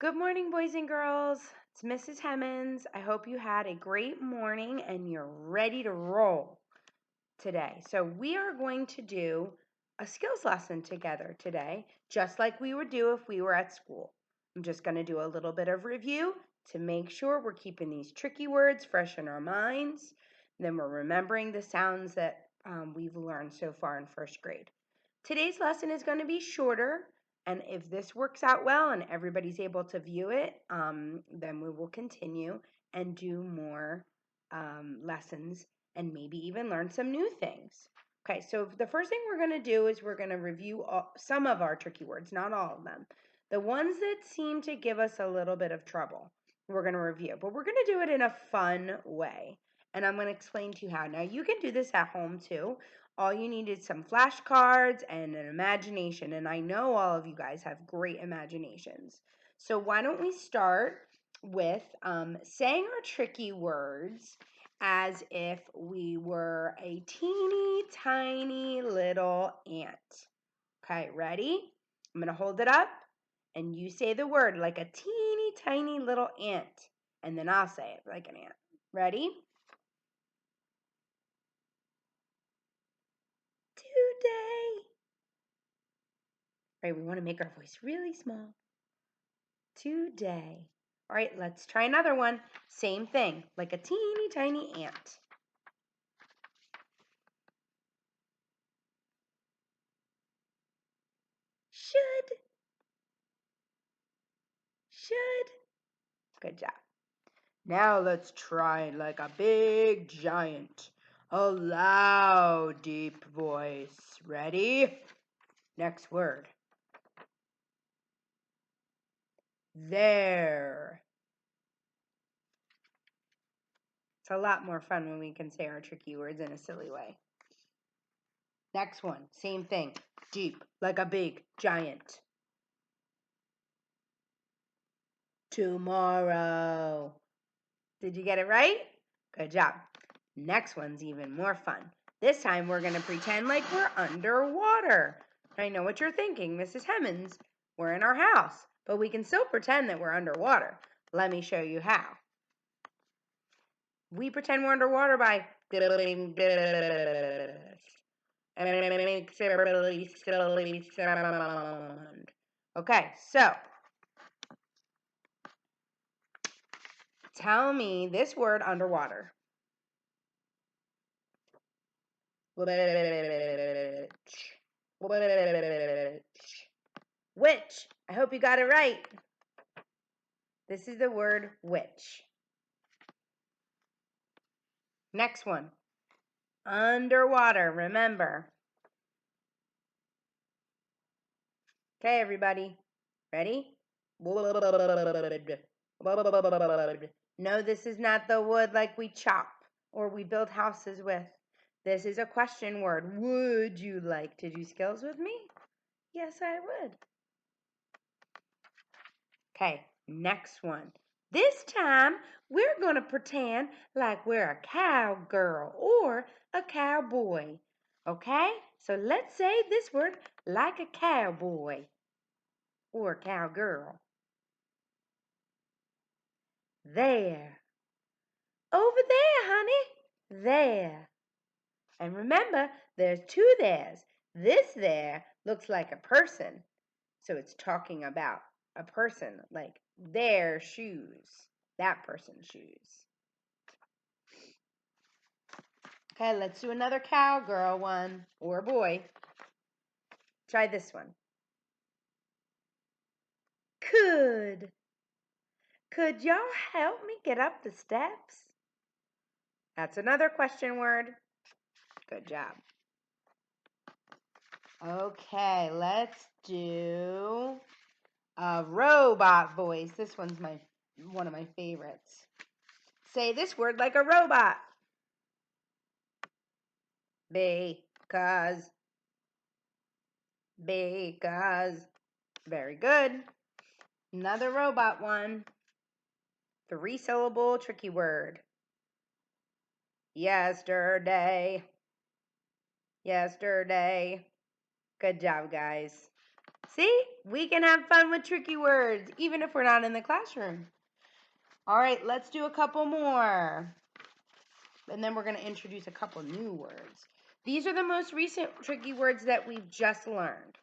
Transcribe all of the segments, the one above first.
Good morning, boys and girls. It's Mrs. Hemmons. I hope you had a great morning and you're ready to roll today. So, we are going to do a skills lesson together today, just like we would do if we were at school. I'm just going to do a little bit of review to make sure we're keeping these tricky words fresh in our minds. Then we're remembering the sounds that we've learned so far in first grade. Today's lesson is going to be shorter. And if this works out well and everybody's able to view it, then we will continue and do more lessons and maybe even learn some new things. Okay, so the first thing we're going to do is we're going to review some of our tricky words, not all of them. The ones that seem to give us a little bit of trouble, we're going to review, but we're going to do it in a fun way. And I'm going to explain to you how. Now, you can do this at home too. All you need is some flashcards and an imagination. And I know all of you guys have great imaginations. So why don't we start with saying our tricky words as if we were a teeny tiny little ant. Okay, ready? I'm going to hold it up and you say the word like a teeny tiny little ant. And then I'll say it like an ant. Ready? Today. Right, we want to make our voice really small. Today. All right, let's try another one. Same thing, like a teeny tiny ant. Should. Good job. Now let's try like a big giant. A loud, deep voice. Ready? Next word. There. It's a lot more fun when we can say our tricky words in a silly way. Next one, same thing. Deep, like a big giant. Tomorrow. Did you get it right? Good job. Next one's even more fun. This time we're going to pretend like we're underwater. I know what you're thinking, Mrs. Hemmons. We're in our house, but we can still pretend that we're underwater. Let me show you how. We pretend we're underwater by okay, so tell me this word underwater. Witch. I hope you got it right. This is the word witch. Next one. Underwater, remember. Okay, everybody. Ready? No, this is not the wood like we chop or we build houses with. This is a question word. Would you like to do skills with me? Yes, I would. Okay, next one. This time, we're going to pretend like we're a cowgirl or a cowboy. Okay? So let's say this word like a cowboy or a cowgirl. There. Over there, honey. There. And remember, there's two theirs. This there looks like a person. So it's talking about a person, like their shoes, that person's shoes. Okay, let's do another cowgirl one, or boy. Try this one. Could y'all help me get up the steps? That's another question word. Good job. Okay, let's do a robot voice. This one's one of my favorites. Say this word like a robot. Because. Very good. Another robot one. 3-syllable tricky word. Yesterday. Good job, guys. See, we can have fun with tricky words, even if we're not in the classroom. All right, let's do a couple more. And then we're going to introduce a couple new words. These are the most recent tricky words that we've just learned.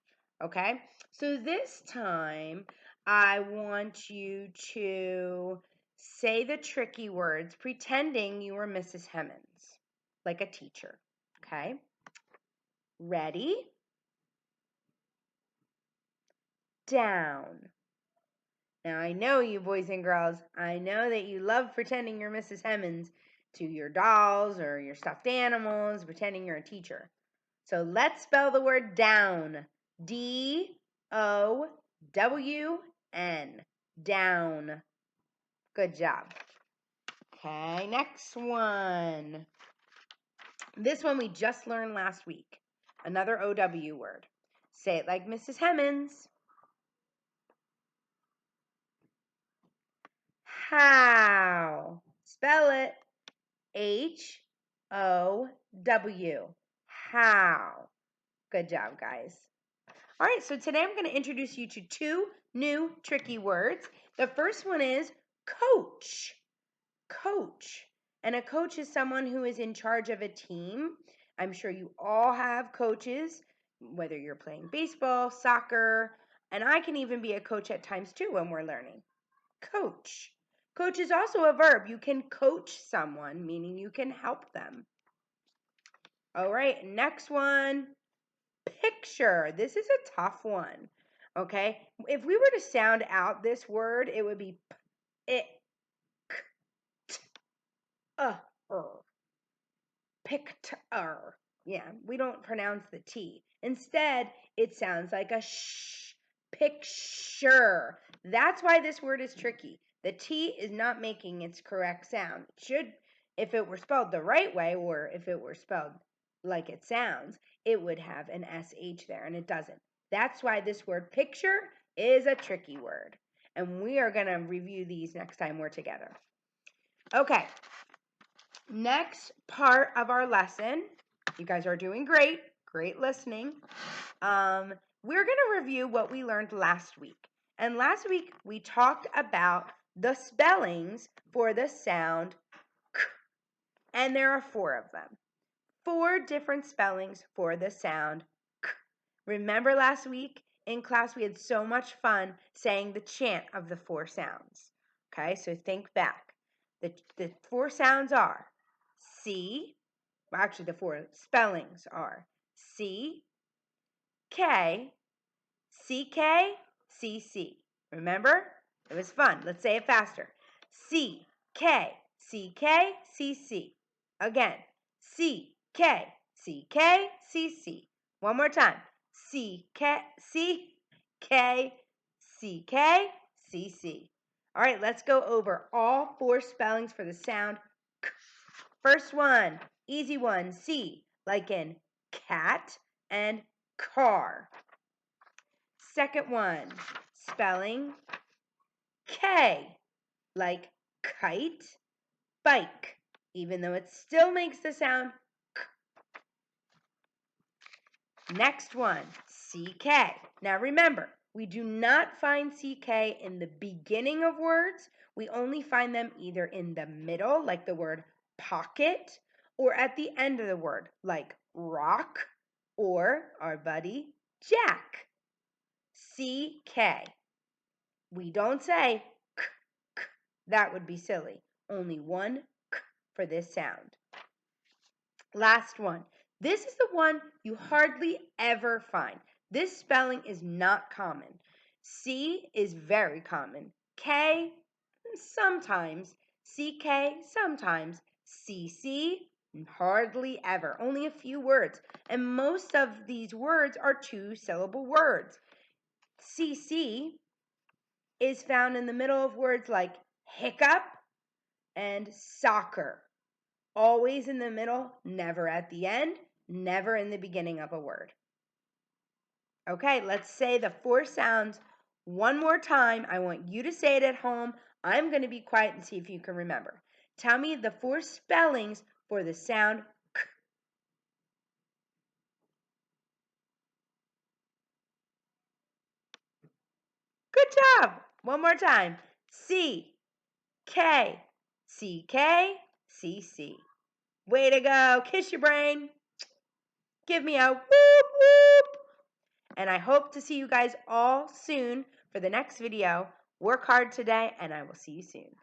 Okay, so this time I want you to say the tricky words pretending you were Mrs. Hemmons, like a teacher. Okay, ready? Down. Now, I know you boys and girls, I know that you love pretending you're Mrs. Hemmons to your dolls or your stuffed animals, pretending you're a teacher. So let's spell the word down. D-O-W-N. Down. Good job. Okay, next one. This one we just learned last week. Another O-W word. Say it like Mrs. Hemmons. How. Spell it. H-O-W. How. Good job, guys. All right, so today I'm going to introduce you to two new tricky words. The first one is coach. Coach. And a coach is someone who is in charge of a team. I'm sure you all have coaches, whether you're playing baseball, soccer, and I can even be a coach at times too when we're learning. Coach. Coach is also a verb. You can coach someone, meaning you can help them. All right, next one. Picture. This is a tough one. Okay? If we were to sound out this word, it would be it picture. Yeah, we don't pronounce the T. Instead, it sounds like a sh. Picture. That's why this word is tricky. The T is not making its correct sound. It should, if it were spelled the right way, or if it were spelled like it sounds, it would have an SH there, and it doesn't. That's why this word picture is a tricky word. And we are going to review these next time we're together. Okay, next part of our lesson. You guys are doing great. Great listening. We're going to review what we learned last week. And last week, we talked about the spellings for the sound k. And there are 4 of them. 4 different spellings for the sound k. Remember last week in class we had so much fun saying the chant of the 4 sounds. Okay, so think back. The 4 sounds are C, well, actually the 4 spellings are C, K, CK, CC. Remember? It was fun. Let's say it faster. C, K, CK, CC. Again, C, K, CK, CC. One more time. C, K, CK, CK, CC. All right, let's go over all 4 spellings for the sound K. First one, easy one, C, like in cat and car. Second one, spelling K, like kite, bike, even though it still makes the sound K. Next one, CK. Now remember, we do not find CK in the beginning of words. We only find them either in the middle, like the word pocket, or at the end of the word, like rock, or our buddy Jack. CK. We don't say k, k. That would be silly. Only one k for this sound. Last one. This is the one you hardly ever find. This spelling is not common. C is very common. K, sometimes. CK, sometimes. CC, hardly ever. Only a few words. And most of these words are 2-syllable words. CC is found in the middle of words like hiccup and soccer. Always in the middle, never at the end, never in the beginning of a word. Okay, let's say the 4 sounds one more time. I want you to say it at home. I'm going to be quiet and see if you can remember. Tell me the 4 spellings for the sound k. job. One more time. C-K, C-K, C-C. Way to go. Kiss your brain. Give me a whoop, whoop. And I hope to see you guys all soon for the next video. Work hard today, and I will see you soon.